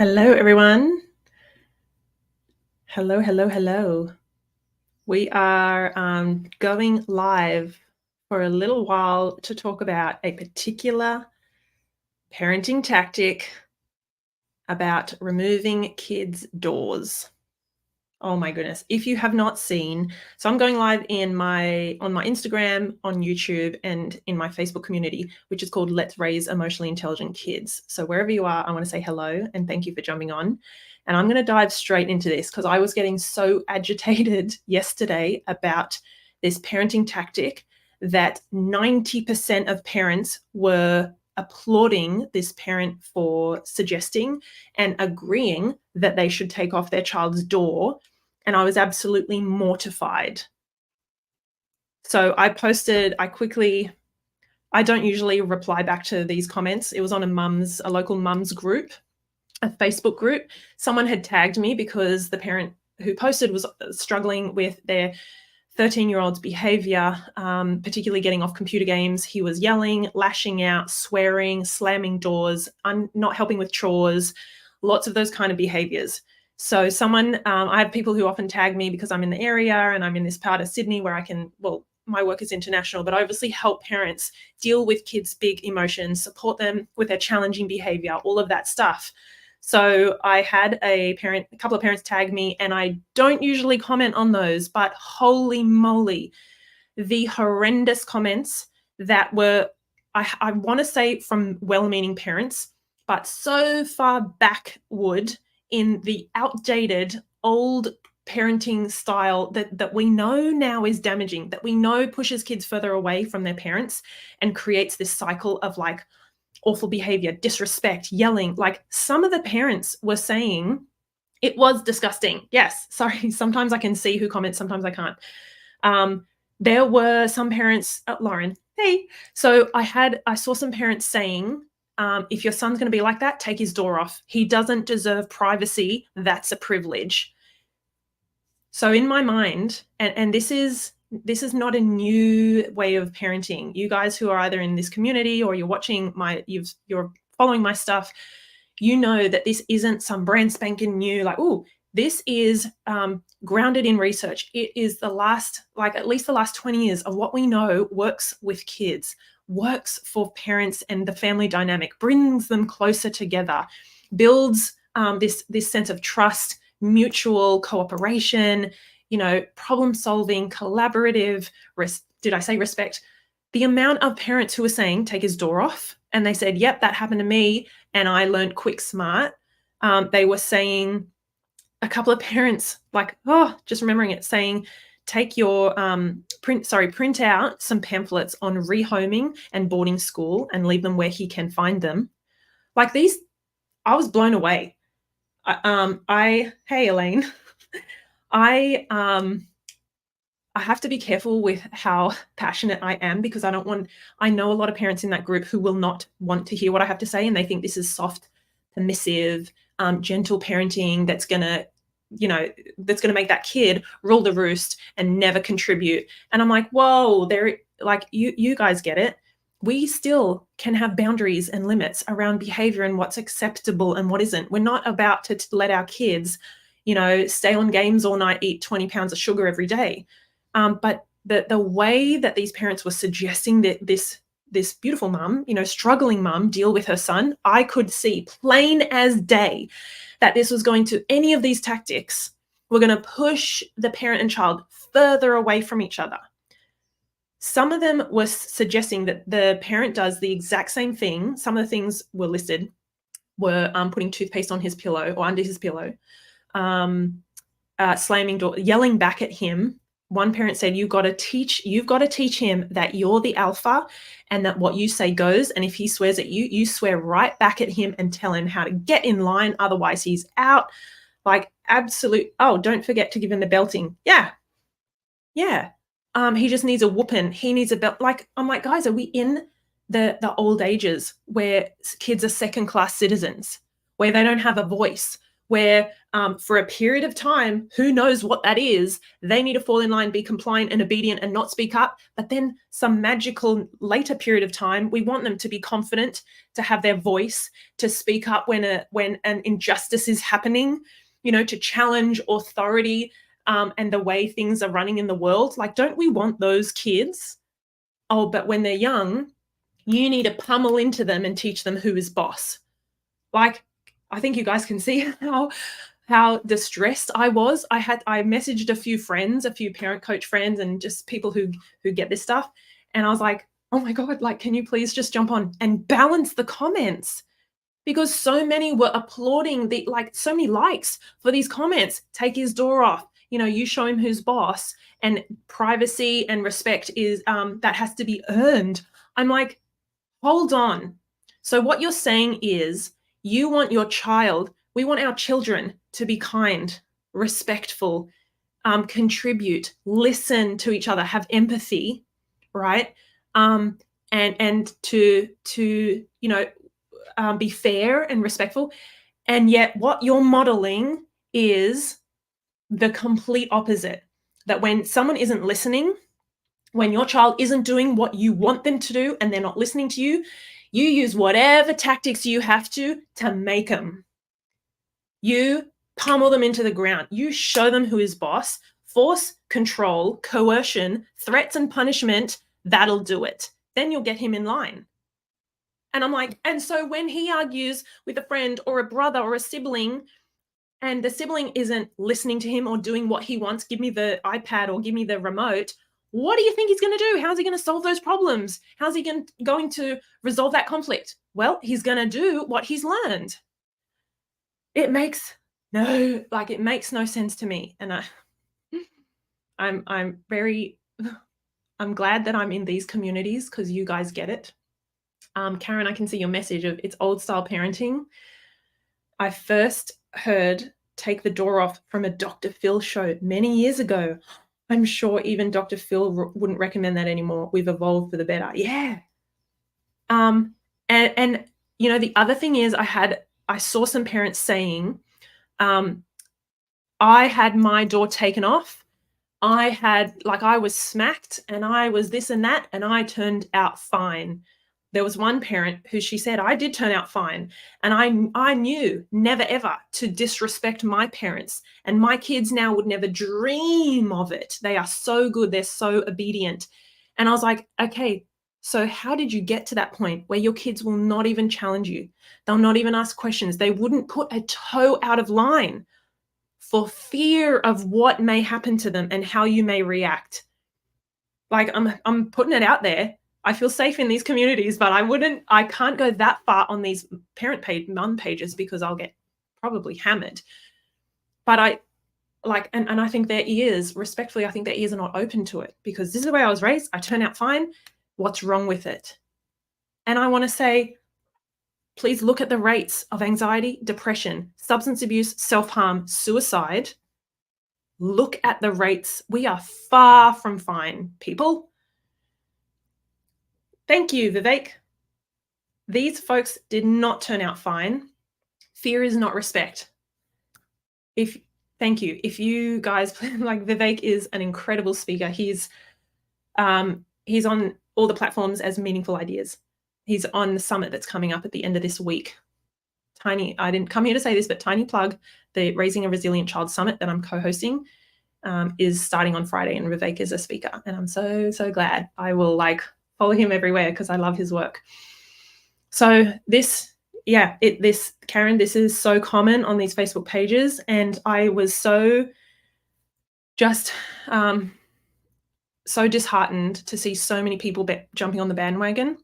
Hello, everyone. Hello, hello, hello. We are going live for a little while to talk about a particular parenting tactic about removing kids' doors. Oh my goodness. If you have not seen, so I'm going live on my Instagram, on YouTube, and in my Facebook community, which is called Let's Raise Emotionally Intelligent Kids. So wherever you are, I want to say hello and thank you for jumping on. And I'm going to dive straight into this because I was getting so agitated yesterday about this parenting tactic that 90% of parents were applauding this parent for suggesting and agreeing that they should take off their child's door, and I was absolutely mortified. So I don't usually reply back to these comments. It was on a local mums group, a Facebook group. Someone had tagged me because the parent who posted was struggling with their 13-year-old's behavior, particularly getting off computer games. He was yelling, lashing out, swearing, slamming doors, not helping with chores, lots of those kind of behaviors. So I have people who often tag me because I'm in the area and I'm in this part of Sydney where my work is international, but I obviously help parents deal with kids' big emotions, support them with their challenging behavior, all of that stuff. So I had a couple of parents tag me, and I don't usually comment on those, but holy moly, the horrendous comments that were, I want to say from well-meaning parents, but so far backward in the outdated old parenting style that we know now is damaging, that we know pushes kids further away from their parents and creates this cycle of like awful behavior, disrespect, yelling. Like some of the parents were saying it was disgusting. Yes, sorry, sometimes I can see who comments, sometimes I can't. There were some parents, Lauren, hey. So I saw some parents saying, if your son's going to be like that, take his door off. He doesn't deserve privacy. That's a privilege. So in my mind, and this is not a new way of parenting. You guys who are either in this community or you're following my stuff, you know that this isn't some brand spanking new, like, oh, this is grounded in research. It is at least the last 20 years of what we know works with kids, works for parents and the family dynamic, brings them closer together, builds this sense of trust, mutual cooperation, problem solving, collaborative, did I say respect? The amount of parents who were saying, take his door off, and they said, yep, that happened to me, and I learned quick smart. They were saying, a couple of parents, like, just remembering it, saying, take your print out some pamphlets on rehoming and boarding school and leave them where he can find them. Like these, I was blown away. Hey, Elaine, I have to be careful with how passionate I am because I know a lot of parents in that group who will not want to hear what I have to say, and they think this is soft, permissive, gentle parenting that's going to make that kid rule the roost and never contribute. And I'm like, whoa, you guys get it. We still can have boundaries and limits around behavior and what's acceptable and what isn't. We're not about to let our kids, stay on games all night, eat 20 pounds of sugar every day. But the way that these parents were suggesting that this beautiful mum, struggling mum, deal with her son, I could see plain as day that this was any of these tactics were going to push the parent and child further away from each other. Some of them were suggesting that the parent does the exact same thing. Some of the things were listed were putting toothpaste on his pillow or under his pillow, slamming door, yelling back at him. One parent said, you've got to teach him that you're the alpha and that what you say goes. And if he swears at you, you swear right back at him and tell him how to get in line. Otherwise he's out. Like absolute. Oh, don't forget to give him the belting. Yeah. He just needs a whooping. He needs a belt. Like, I'm like, guys, are we in the old ages where kids are second-class citizens, where they don't have a voice, where for a period of time, who knows what that is, they need to fall in line, be compliant and obedient and not speak up. But then some magical later period of time, we want them to be confident, to have their voice, to speak up when an injustice is happening, to challenge authority and the way things are running in the world. Like, don't we want those kids? Oh, but when they're young, you need to pummel into them and teach them who is boss. Like, I think you guys can see how distressed I was. I messaged a few friends, a few parent coach friends, and just people who get this stuff. And I was like, oh my God, like, can you please just jump on and balance the comments? Because so many were applauding so many likes for these comments. Take his door off. You show him who's boss, and privacy and respect is that has to be earned. I'm like, hold on. So what you're saying is you want your child, we want our children to be kind, respectful, contribute, listen to each other, have empathy, right? And to be fair and respectful. And yet what you're modeling is the complete opposite. That when someone isn't listening, when your child isn't doing what you want them to do and they're not listening to you, you use whatever tactics you have to make them. You pummel them into the ground. You show them who is boss. Force, control, coercion, threats and punishment, that'll do it. Then you'll get him in line. And I'm like, and so when he argues with a friend or a brother or a sibling, and the sibling isn't listening to him or doing what he wants, give me the iPad or give me the remote, what do you think he's going to do? How's he going to solve those problems? How's he going to resolve that conflict? Well, he's going to do what he's learned. It makes no sense to me. And I'm glad that I'm in these communities because you guys get it. Karen, I can see your message of it's old style parenting. I first heard Take the Door Off from a Dr. Phil show many years ago. I'm sure even Dr. Phil wouldn't recommend that anymore. We've evolved for the better. Yeah. And the other thing is I saw some parents saying, I had my door taken off. I was smacked and I was this and that, and I turned out fine. There was one parent who she said, I did turn out fine. And I knew never, ever to disrespect my parents. And my kids now would never dream of it. They are so good. They're so obedient. And I was like, okay, so how did you get to that point where your kids will not even challenge you? They'll not even ask questions. They wouldn't put a toe out of line for fear of what may happen to them and how you may react. Like, I'm putting it out there. I feel safe in these communities, but I can't go that far on these parent page, mum pages, because I'll get probably hammered. But I think their ears, respectfully, I think their ears are not open to it, because this is the way I was raised. I turn out fine. What's wrong with it? And I want to say, please look at the rates of anxiety, depression, substance abuse, self-harm, suicide. Look at the rates. We are far from fine, people. Thank you, Vivek. These folks did not turn out fine. Fear is not respect. Thank you. If you guys, like, Vivek is an incredible speaker. He's on all the platforms as Meaningful Ideas. He's on the summit that's coming up at the end of this week. I didn't come here to say this, but tiny plug, the Raising a Resilient Child Summit that I'm co-hosting is starting on Friday, and Vivek is a speaker. And I'm so, so glad. I will follow him everywhere because I love his work. So Karen, this is so common on these Facebook pages. And I was so just so disheartened to see so many people jumping on the bandwagon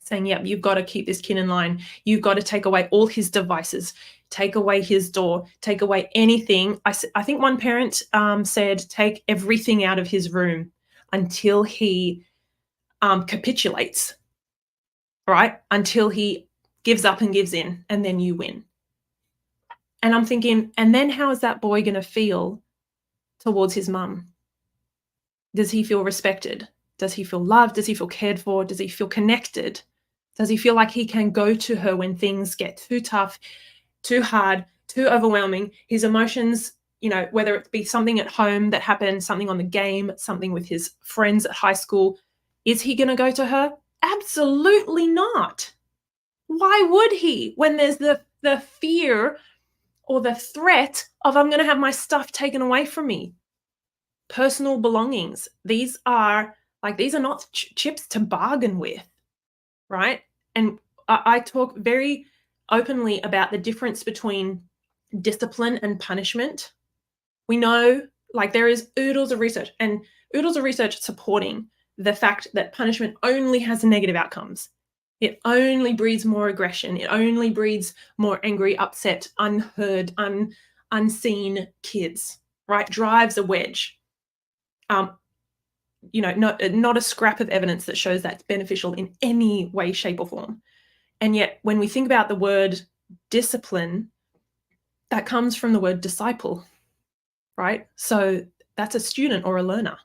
saying, yep, you've got to keep this kid in line. You've got to take away all his devices, take away his door, take away anything. I think one parent said, take everything out of his room until he capitulates, right? Until he gives up and gives in, and then you win. And I'm thinking, and then how is that boy going to feel towards his mum? Does he feel respected? Does he feel loved? Does he feel cared for? Does he feel connected? Does he feel like he can go to her when things get too tough, too hard, too overwhelming. His emotions, whether it be something at home that happened, something on the game, something with his friends at high school, is he going to go to her? Absolutely not. Why would he, when there's the fear or the threat of I'm going to have my stuff taken away from me? Personal belongings. These are not chips to bargain with, right? And I talk very openly about the difference between discipline and punishment. We know, there is oodles of research supporting the fact that punishment only has negative outcomes. It only breeds more aggression. It only breeds more angry, upset, unheard, unseen kids, right? Drives a wedge. Not a scrap of evidence that shows that's beneficial in any way, shape, or form. And yet, when we think about the word discipline, that comes from the word disciple, right? So that's a student or a learner.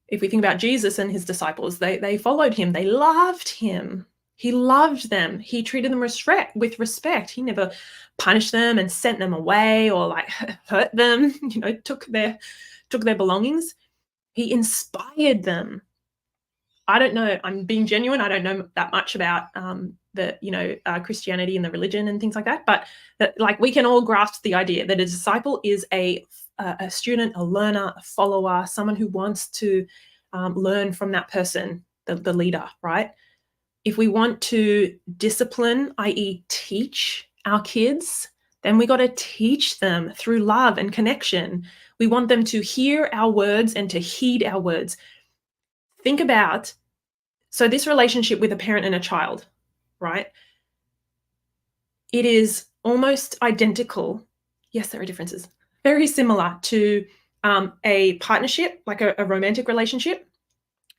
If we think about Jesus and his disciples, they followed him. They loved him. He loved them. He treated them with respect. He never punished them and sent them away or hurt them, took their belongings. He inspired them. I don't know. I'm being genuine. I don't know that much about Christianity and the religion and things like that. But we can all grasp the idea that a disciple is a student, a learner, a follower, someone who wants to learn from that person, the leader, right? If we want to discipline, i.e. teach our kids, then we got to teach them through love and connection. We want them to hear our words and to heed our words. Think about, so this relationship with a parent and a child, right? It is almost identical. Yes, there are differences. Very similar to a partnership, like a romantic relationship,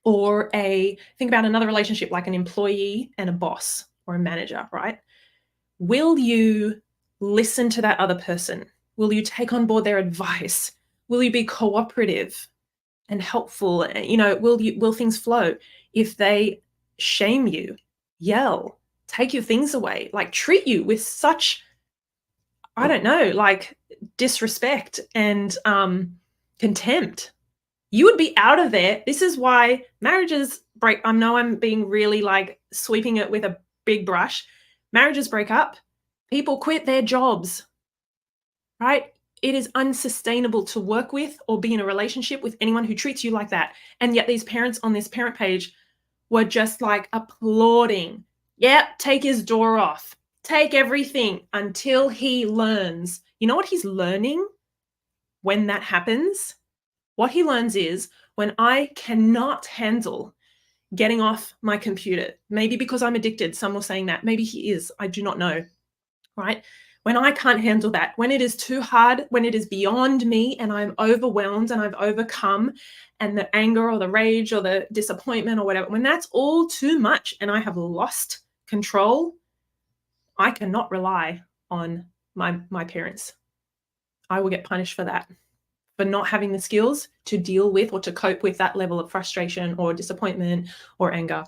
or think about another relationship like an employee and a boss or a manager, right? Will you listen to that other person? Will you take on board their advice? Will you be cooperative and helpful? Will things flow? If they shame you, yell, take your things away, treat you with such, I don't know, disrespect and contempt, you would be out of there. This is why marriages break. I know I'm being really sweeping it with a big brush. Marriages break up. People quit their jobs, right? It is unsustainable to work with or be in a relationship with anyone who treats you like that. And yet these parents on this parent page were just applauding. Yep, take his door off. Take everything until he learns. You know what he's learning when that happens? What he learns is when I cannot handle getting off my computer, maybe because I'm addicted, some were saying that, maybe he is, I do not know, right? When I can't handle that, when it is too hard, when it is beyond me and I'm overwhelmed and I've overcome, and the anger or the rage or the disappointment or whatever, when that's all too much and I have lost control, I cannot rely on my parents. I will get punished for that, for not having the skills to deal with or to cope with that level of frustration or disappointment or anger,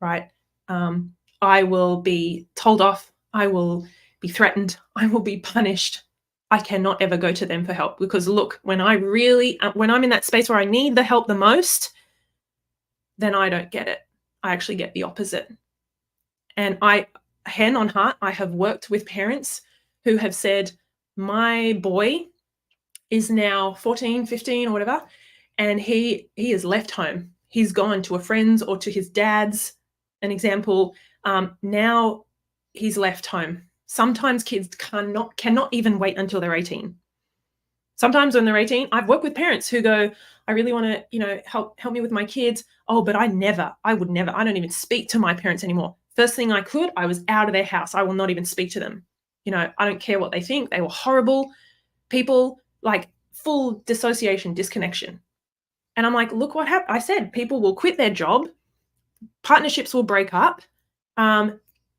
right? I will be told off. I will be threatened. I will be punished. I cannot ever go to them for help because look, when I'm in that space where I need the help the most, then I don't get it. I actually get the opposite. And hand on heart, I have worked with parents who have said, my boy is now 14, 15 or whatever, and he has left home. He's gone to a friend's or to his dad's, an example. Now he's left home. Sometimes kids cannot even wait until they're 18. Sometimes when they're 18, I've worked with parents who go, I really want to, help me with my kids. Oh, but I don't even speak to my parents anymore. First thing I was out of their house. I will not even speak to them. I don't care what they think. They were horrible people, full dissociation, disconnection. And I'm like, look what happened. I said, people will quit their job. Partnerships will break up.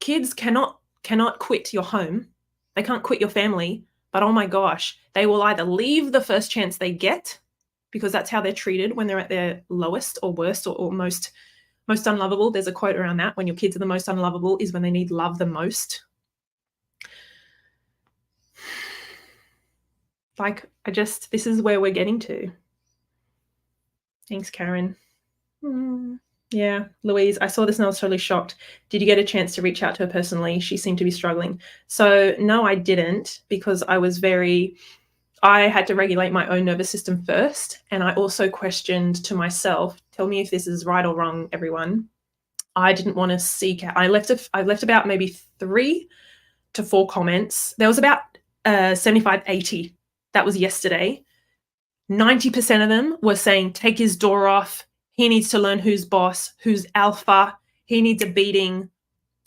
Kids cannot quit your home. They can't quit your family. But oh my gosh, they will either leave the first chance they get, because that's how they're treated when they're at their lowest or worst or most unlovable. There's a quote around that. When your kids are the most unlovable is when they need love the most. Like, this is where we're getting to. Thanks, Karen. Yeah, Louise, I saw this and I was totally shocked. Did you get a chance to reach out to her personally? She seemed to be struggling. So no, I didn't, because I had to regulate my own nervous system first. And I also questioned to myself, tell me if this is right or wrong, everyone. I didn't want to seek out. I left about maybe 3 to 4 comments. There was about 75, 80. That was yesterday. 90% of them were saying, take his door off. He needs to learn who's boss, who's alpha. He needs a beating.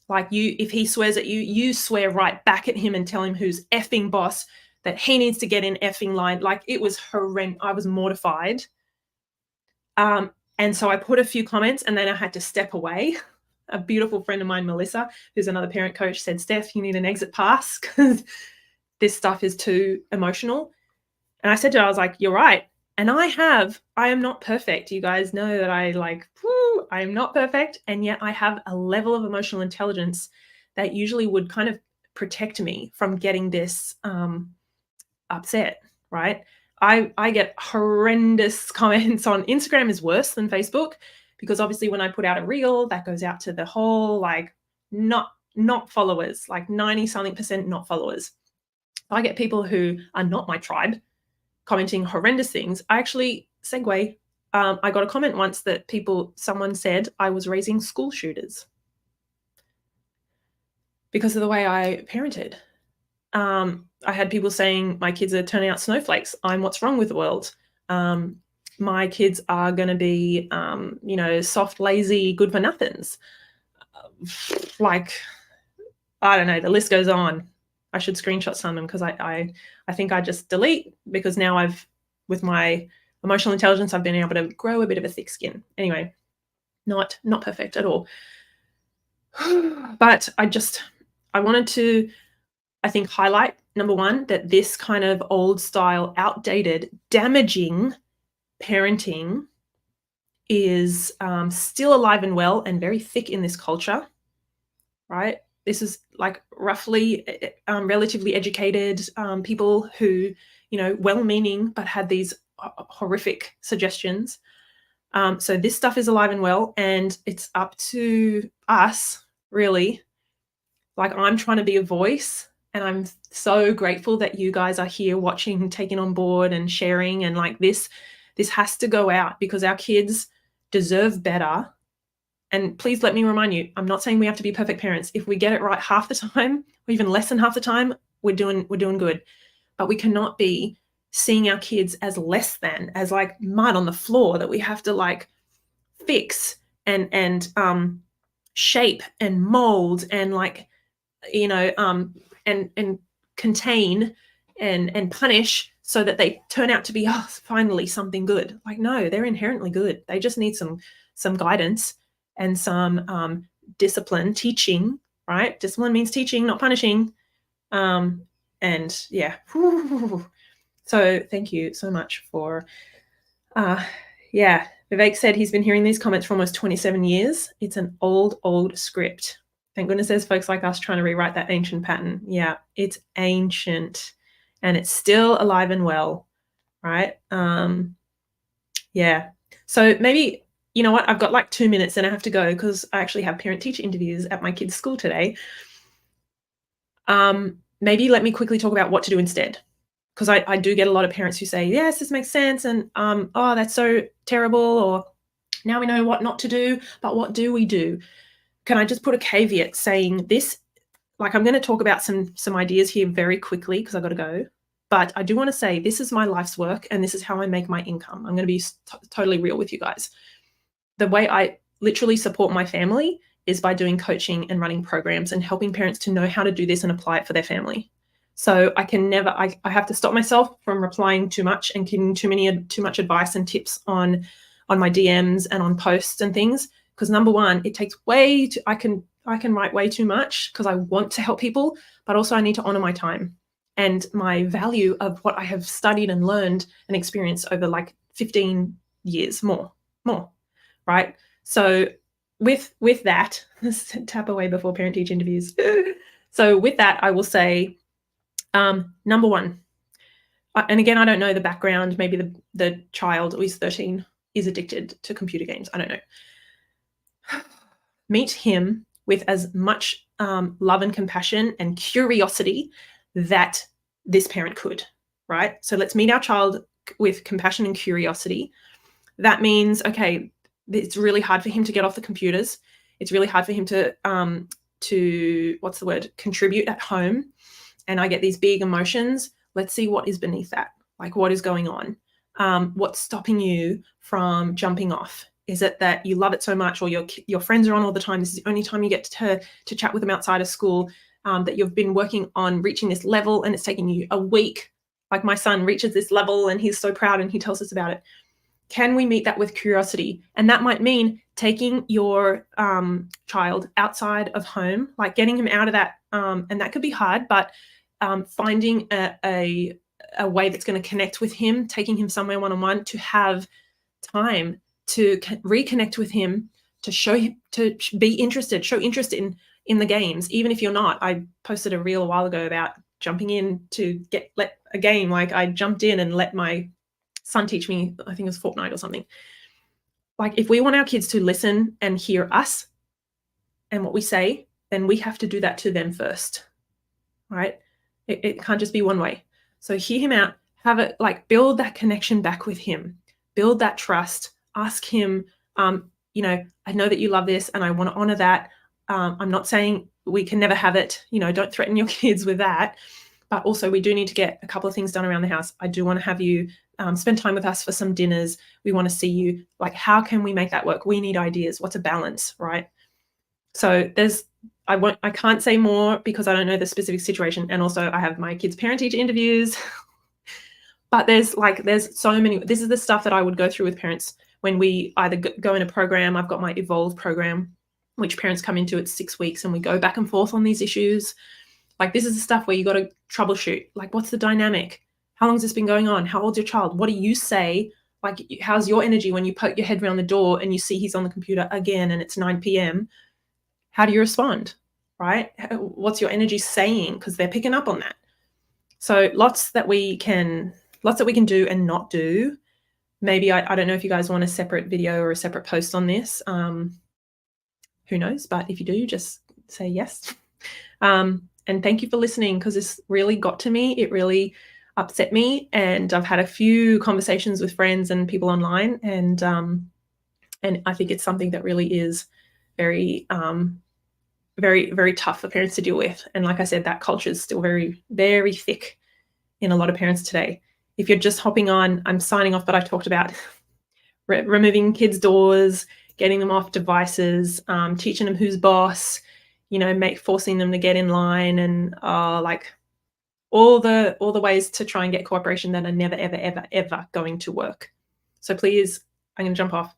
Like, if he swears at you, you swear right back at him and tell him who's effing boss, that he needs to get in effing line. Like, it was horrendous. I was mortified. And so I put a few comments and then I had to step away. A beautiful friend of mine, Melissa, who's another parent coach, said, Steph, you need an exit pass because this stuff is too emotional. And I said to her, I was like, you're right. And I am not perfect. You guys know that I am not perfect. And yet I have a level of emotional intelligence that usually would kind of protect me from getting this upset, right? I get horrendous comments on Instagram. Is worse than Facebook, because obviously when I put out a reel, that goes out to the whole, like, not followers, like 90-something% not followers. I get people who are not my tribe commenting horrendous things. I actually segue. I got a comment once that someone said I was raising school shooters because of the way I parented. I had people saying my kids are turning out snowflakes. I'm what's wrong with the world. My kids are going to be, soft, lazy, good for nothings. Like, I don't know. The list goes on. I should screenshot some of them because I think I just delete, because now with my emotional intelligence, I've been able to grow a bit of a thick skin. Anyway, not perfect at all. But I wanted to, I think, highlight, number one, that this kind of old style, outdated, damaging parenting is still alive and well and very thick in this culture, right? This is like roughly relatively educated people who, well-meaning, but had these horrific suggestions. So this stuff is alive and well, and it's up to us, really. Like, I'm trying to be a voice, and I'm so grateful that you guys are here watching, taking on board and sharing. And like, this has to go out because our kids deserve better. And please let me remind you, I'm not saying we have to be perfect parents. If we get it right half the time, or even less than half the time, we're doing good. But we cannot be seeing our kids as less than, as like mud on the floor that we have to like fix and shape and mold and like, and contain and punish so that they turn out to be, finally something good. Like, no, they're inherently good. They just need some guidance and some discipline, teaching, right? Discipline means teaching, not punishing. And yeah. So thank you so much for, Vivek said he's been hearing these comments for almost 27 years. It's an old script. Thank goodness there's folks like us trying to rewrite that ancient pattern. Yeah, it's ancient and it's still alive and well, right? Yeah. So maybe, you know what, I've got like 2 minutes and I have to go because I actually have parent-teacher interviews at my kids' school today. Maybe let me quickly talk about what to do instead, because I do get a lot of parents who say, yes, this makes sense, and oh, that's so terrible, or now we know what not to do, but what do we do? Can I just put a caveat saying this? Like, I'm going to talk about some ideas here very quickly because I've got to go. But I do want to say this is my life's work and this is how I make my income. I'm going to be totally real with you guys. The way I literally support my family is by doing coaching and running programs and helping parents to know how to do this and apply it for their family. So I can never, I have to stop myself from replying too much and giving too much advice and tips on my DMs and on posts and things. Because number one, it takes way too, I can write way too much because I want to help people, but also I need to honor my time and my value of what I have studied and learned and experienced over like 15 years more, right? So with that, let's tap away before parent-teacher interviews. So with that, I will say, number one, And again, I don't know the background. Maybe the child who is 13 is addicted to computer games. I don't know. Meet him with as much love and compassion and curiosity that this parent could, right? So let's meet our child with compassion and curiosity. That means, okay, it's really hard for him to get off the computers. It's really hard for him to contribute at home. And I get these big emotions. Let's see what is beneath that. Like, what is going on? What's stopping you from jumping off? Is it that you love it so much, or your friends are on all the time? This is the only time you get to chat with them outside of school. That you've been working on reaching this level, and it's taking you a week. Like my son reaches this level, and he's so proud, and he tells us about it. Can we meet that with curiosity? And that might mean taking your child outside of home, like getting him out of that. And that could be hard, but finding a way that's going to connect with him, taking him somewhere one-on-one, to have time to reconnect with him, to show him, to be interested, show interest in the games, even if you're not. I posted a reel a while ago about jumping in to let a game. Like, I jumped in and let my son teach me, I think it was Fortnite or something. Like, if we want our kids to listen and hear us and what we say, then we have to do that to them first, right? It can't just be one way. So hear him out, build that connection back with him, build that trust, ask him, I know that you love this and I want to honor that. I'm not saying we can never have it, don't threaten your kids with that. But also, we do need to get a couple of things done around the house. I do want to have you spend time with us for some dinners. We want to see you. Like, how can we make that work? We need ideas. What's a balance, right? So I can't say more because I don't know the specific situation. And also, I have my kids' parent-teacher interviews. But there's so many. This is the stuff that I would go through with parents when we either go in a program. I've got my Evolve program, which parents come into. It's 6 weeks, and we go back and forth on these issues. Like, this is the stuff where you got to troubleshoot. Like, what's the dynamic? How long has this been going on? How old's your child? What do you say? Like, how's your energy when you poke your head around the door and you see he's on the computer again and it's 9 p.m.? How do you respond, right? What's your energy saying? Because they're picking up on that. So lots that we can do and not do. Maybe, I don't know if you guys want a separate video or a separate post on this. Who knows? But if you do, just say yes. And thank you for listening, because this really got to me. It really upset me. And I've had a few conversations with friends and people online. And I think it's something that really is very, very, very tough for parents to deal with. And like I said, that culture is still very, very thick in a lot of parents today. If you're just hopping on, I'm signing off, but I've talked about removing kids' doors, getting them off devices, teaching them who's boss, forcing them to get in line, and all the ways to try and get cooperation that are never, ever, ever, ever going to work. So please, I'm going to jump off.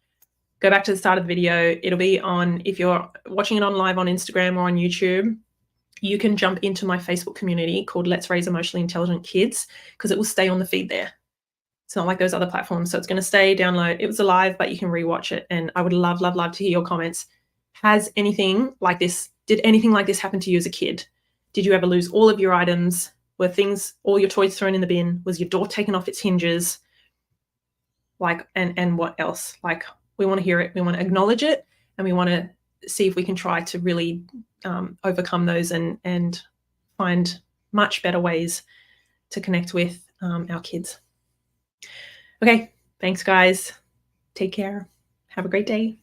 Go back to the start of the video. It'll be on, if you're watching it on live on Instagram or on YouTube, you can jump into my Facebook community called Let's Raise Emotionally Intelligent Kids, because it will stay on the feed there. It's not like those other platforms. So it's going to stay, download. It was alive, but you can rewatch it. And I would love, love, love to hear your comments. Has anything like this, did anything like this happen to you as a kid? Did you ever lose all of your items? Were all your toys thrown in the bin? Was your door taken off its hinges? And what else? We want to hear it. We want to acknowledge it. And we want to see if we can try to really overcome those and find much better ways to connect with our kids. Okay, thanks guys. Take care. Have a great day.